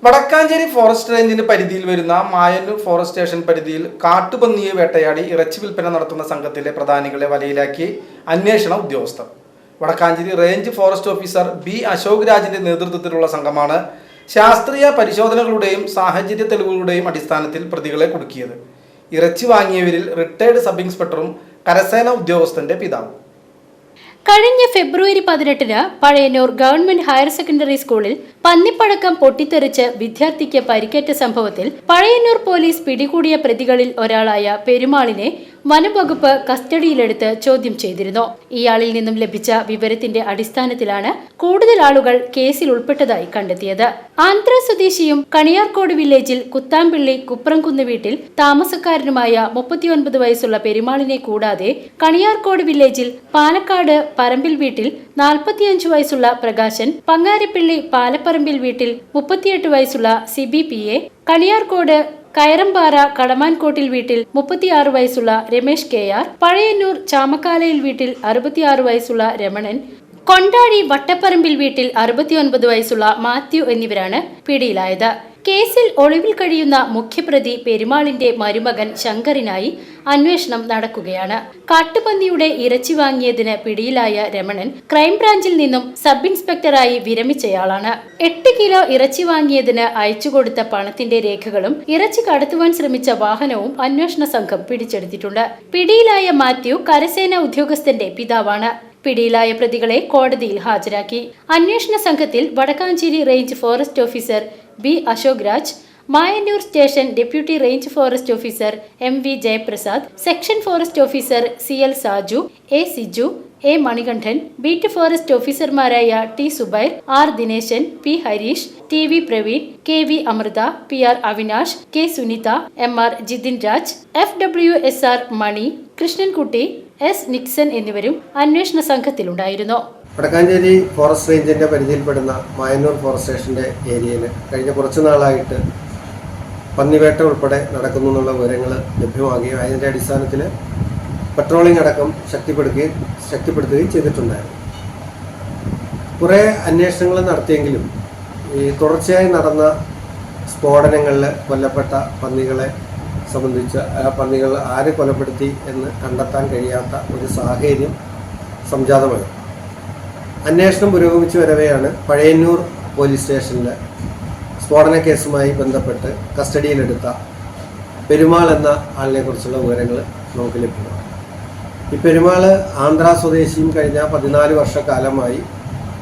Vadakkanchery forest റേഞ്ചിന്റെ പരിധിയിൽ വരുന്ന മായന്നൂർ ഫോറസ്റ്റ് സ്റ്റേഷൻ പരിധിയിൽ കാട്ടുപന്നിയെ വേട്ടയാടി ഇറച്ചി വിൽപ്പന നടത്തുന്ന സംഘത്തിലെ പ്രധാനികളെ വലയിലാക്കി അന്വേഷണ ഉദ്യോഗസ്ഥർ. Vadakkanchery range forest officer B Ashok രാജിന്റെ നേതൃത്വത്തിലുള്ള സംഘമാണ് ശാസ്ത്രീയ പരിശോധനകളുടെയും സാഹചര്യ തെളിവുകളുടെയും അടിസ്ഥാനത്തിൽ പ്രതികളെ കുടുക്കിയത്. ഇറച്ചി വാങ്ങിയവരിൽ റിട്ടയർഡ് സബ് ഇൻസ്പെക്ടറും കരസേന ഉദ്യോഗസ്ഥന്റെ പിതാവും. കഴിഞ്ഞ ഫെബ്രുവരി 18-ന് പഴയന്നൂർ ഗവൺമെന്റ് ഹയർ സെക്കൻഡറി സ്കൂളിൽ പന്നിപ്പടക്കം പൊട്ടിത്തെറിച്ച് വിദ്യാർത്ഥിക്ക് പരിക്കേറ്റ സംഭവത്തിൽ പഴയന്നൂർ പോലീസ് പിടികൂടിയ പ്രതികളിൽ ഒരാളായ പെരുമാളിനെ വനംവകുപ്പ് കസ്റ്റഡിയിലെടുത്ത് ചോദ്യം ചെയ്തിരുന്നു. ഇയാളിൽ നിന്നും ലഭിച്ച വിവരത്തിന്റെ അടിസ്ഥാനത്തിലാണ് കൂടുതൽ ആളുകൾ കേസിൽ ഉൾപ്പെട്ടതായി കണ്ടെത്തിയത്. ആന്ധ്ര സ്വദേശിയും കണിയാർക്കോട് വില്ലേജിൽ കുത്താംപിള്ളി കുപ്രംകുന്ന് വീട്ടിൽ താമസക്കാരനുമായ 39 വയസ്സുള്ള പെരുമാളിനെ കൂടാതെ കണിയാർക്കോട് വില്ലേജിൽ പാലക്കാട് പറമ്പിൽ വീട്ടിൽ 45 വയസ്സുള്ള പ്രകാശൻ, പങ്ങാരപ്പിള്ളി പാലപ്പറമ്പിൽ വീട്ടിൽ 38 വയസ്സുള്ള സിബി PA, കണിയാർക്കോട് കയറമ്പാറ കടമാൻകോട്ടിൽ വീട്ടിൽ 36 വയസ്സുള്ള രമേശ് KR, പഴയന്നൂർ ചാമക്കാലയിൽ വീട്ടിൽ 66 വയസ്സുള്ള രമണൻ, കൊണ്ടാടി വട്ടപ്പറമ്പിൽ വീട്ടിൽ 69 വയസ്സുള്ള മാത്യു എന്നിവരാണ് പിടിയിലായത്. കേസിൽ ഒളിവിൽ കഴിയുന്ന മുഖ്യപ്രതി പെരുമാളിന്റെ മരുമകൻ ശങ്കറിനായി അന്വേഷണം നടക്കുകയാണ്. കാട്ടുപന്നിയുടെ ഇറച്ചി വാങ്ങിയതിന് പിടിയിലായ രമണൻ ക്രൈംബ്രാഞ്ചിൽ നിന്നും സബ് ഇൻസ്പെക്ടറായി വിരമിച്ചയാളാണ്. 8 കിലോ ഇറച്ചി വാങ്ങിയതിന് അയച്ചുകൊടുത്ത പണത്തിന്റെ രേഖകളും ഇറച്ചി കടത്തുവാൻ ശ്രമിച്ച വാഹനവും അന്വേഷണ സംഘം പിടിച്ചെടുത്തിട്ടുണ്ട്. പിടിയിലായ മാത്യു കരസേന ഉദ്യോഗസ്ഥന്റെ പിതാവാണ്. പിടിയിലായ പ്രതികളെ കോടതിയിൽ ഹാജരാക്കി. അന്വേഷണ സംഘത്തിൽ Vadakkanchery range forest officer B Ashok Raj, Mayannur station deputy range forest officer MV Jayaprasad, section forest officer CL Saju, A Siju, A Manikandan, beat forest ഓഫീസർമാരായ T Subair, R Dineshan, P Harish, TV Praveen, KV Amritha, PR Avinash, K Sunitha, MR Jithin Raj, FWSR Mani, Krishnankutty, S Nixon എന്നിവരും അന്വേഷണ സംഘത്തിലുണ്ടായിരുന്നു. വടക്കാഞ്ചേരി ഫോറസ്റ്റ് റേഞ്ചിൻ്റെ പരിധിയിൽപ്പെടുന്ന മായന്നൂർ ഫോറസ്റ്റ് സ്റ്റേഷൻ്റെ ഏരിയയിൽ കഴിഞ്ഞ കുറച്ചു നാളായിട്ട് പന്നിവേട്ട ഉൾപ്പെടെ നടക്കുന്നു എന്നുള്ള വിവരങ്ങൾ ലഭ്യമാകുകയും അതിൻ്റെ അടിസ്ഥാനത്തിൽ പട്രോളിംഗ് അടക്കം ശക്തിപ്പെടുത്തുകയും ചെയ്തിട്ടുണ്ടായിരുന്നു. കുറേ അന്വേഷണങ്ങൾ നടത്തിയെങ്കിലും ഈ തുടർച്ചയായി നടന്ന സ്ഫോടനങ്ങളിൽ കൊല്ലപ്പെട്ട പന്നികളെ സംബന്ധിച്ച് ആ പന്നികൾ ആര് കൊലപ്പെടുത്തി എന്ന് കണ്ടെത്താൻ കഴിയാത്ത ഒരു സാഹചര്യം സംജാതമായി. അന്വേഷണം പുരോഗമിച്ചു വരവെയാണ് പഴയന്നൂർ പോലീസ് സ്റ്റേഷനിൽ സ്ഫോടന കേസുമായി ബന്ധപ്പെട്ട് കസ്റ്റഡിയിലെടുത്ത പെരുമാൾ എന്ന ആളിനെ കുറിച്ചുള്ള വിവരങ്ങൾ നമുക്ക് ലഭ്യമാണ്. ഈ പെരുമാൾ ആന്ധ്ര സ്വദേശിയും കഴിഞ്ഞ 14 വർഷക്കാലമായി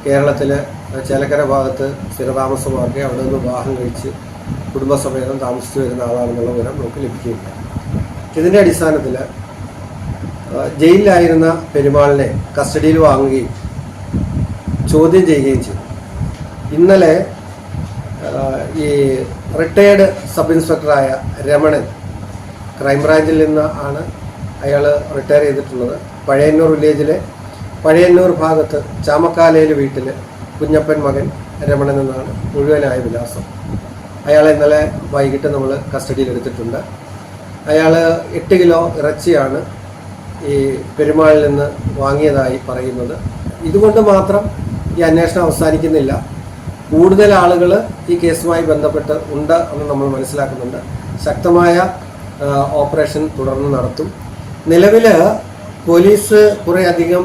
കേരളത്തിൽ ചേലക്കര ഭാഗത്ത് സ്ഥിരതാമസമാക്കി അവിടെ നിന്ന് വിവാഹം കഴിച്ച് കുടുംബസമേതം താമസിച്ചു വരുന്ന ആളാണെന്നുള്ള വിവരം നമുക്ക് ലഭിക്കുകയില്ല. ഇതിൻ്റെ അടിസ്ഥാനത്തിൽ ജയിലിലായിരുന്ന പെരുമാളിനെ കസ്റ്റഡിയിൽ വാങ്ങുകയും ചോദ്യം ചെയ്യുകയും ചെയ്തു. ഇന്നലെ ഈ റിട്ടയേർഡ് സബ് ഇൻസ്പെക്ടറായ രമണൻ, ക്രൈംബ്രാഞ്ചിൽ നിന്ന് ആണ് അയാൾ റിട്ടയർ ചെയ്തിട്ടുള്ളത്. പഴയന്നൂർ വില്ലേജിലെ പഴയന്നൂർ ഭാഗത്ത് ചാമക്കാലയിൽ വീട്ടിൽ കുഞ്ഞപ്പൻ മകൻ രമണൻ എന്നാണ് മുഴുവനായ വിലാസം. അയാളെ ഇന്നലെ വൈകിട്ട് നമ്മൾ കസ്റ്റഡിയിലെടുത്തിട്ടുണ്ട്. അയാൾ 8 കിലോ ഇറച്ചിയാണ് ഈ പെരുമാളിൽ നിന്ന് വാങ്ങിയതായി പറയുന്നത്. ഇതുകൊണ്ട് മാത്രം ഈ അന്വേഷണം അവസാനിക്കുന്നില്ല. കൂടുതൽ ആളുകൾ ഈ കേസുമായി ബന്ധപ്പെട്ട് ഉണ്ട് എന്ന് നമ്മൾ മനസ്സിലാക്കുന്നുണ്ട്. ശക്തമായ ഓപ്പറേഷൻ തുടർന്ന് നടത്തും. നിലവിൽ പോലീസ് കുറേയധികം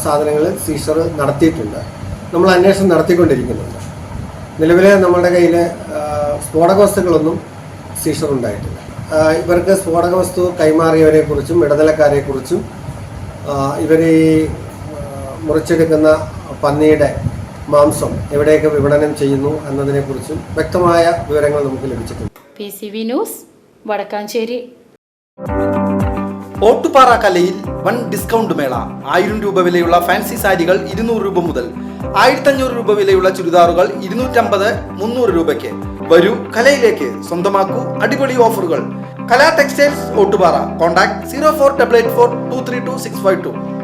സാധനങ്ങൾ സീസർ നടത്തിയിട്ടുണ്ട്. നമ്മൾ അന്വേഷണം നടത്തിക്കൊണ്ടിരിക്കുന്നുണ്ട്. നിലവിൽ നമ്മുടെ കയ്യിൽ സ്ഫോടക വസ്തുക്കളൊന്നും സീസർ ഉണ്ടായിട്ടില്ല. ഇവർക്ക് സ്ഫോടക വസ്തു കൈമാറിയവരെക്കുറിച്ചും ഇടനിലക്കാരെക്കുറിച്ചും ഇവർ ഈ മുറിച്ചെടുക്കുന്ന പന്നിയുടെ മാംസം എവിടെയൊക്കെ വിപണനം ചെയ്യുന്നു എന്നതിനെക്കുറിച്ചും വ്യക്തമായ വിവരങ്ങൾ നമുക്ക് ലഭിച്ചിട്ടുണ്ട്. PCV news, Vadakkanchery. ഓട്ടുപാറ കലയിൽ വൻ ഡിസ്കൗണ്ട് മേള. 1000 രൂപ വിലയുള്ള ഫാൻസി സാരികൾ 200 രൂപ മുതൽ, 1500 രൂപ വിലയുള്ള ചുരിദാറുകൾ 250, 300 രൂപയ്ക്ക്. വരൂ കലയിലേക്ക്, സ്വന്തമാക്കൂ അടിപൊളി ഓഫറുകൾ. കല ടെക്സ്റ്റൈൽസ് ഓട്ടുപാറ. കോൺടാക്ട് 04884232 652.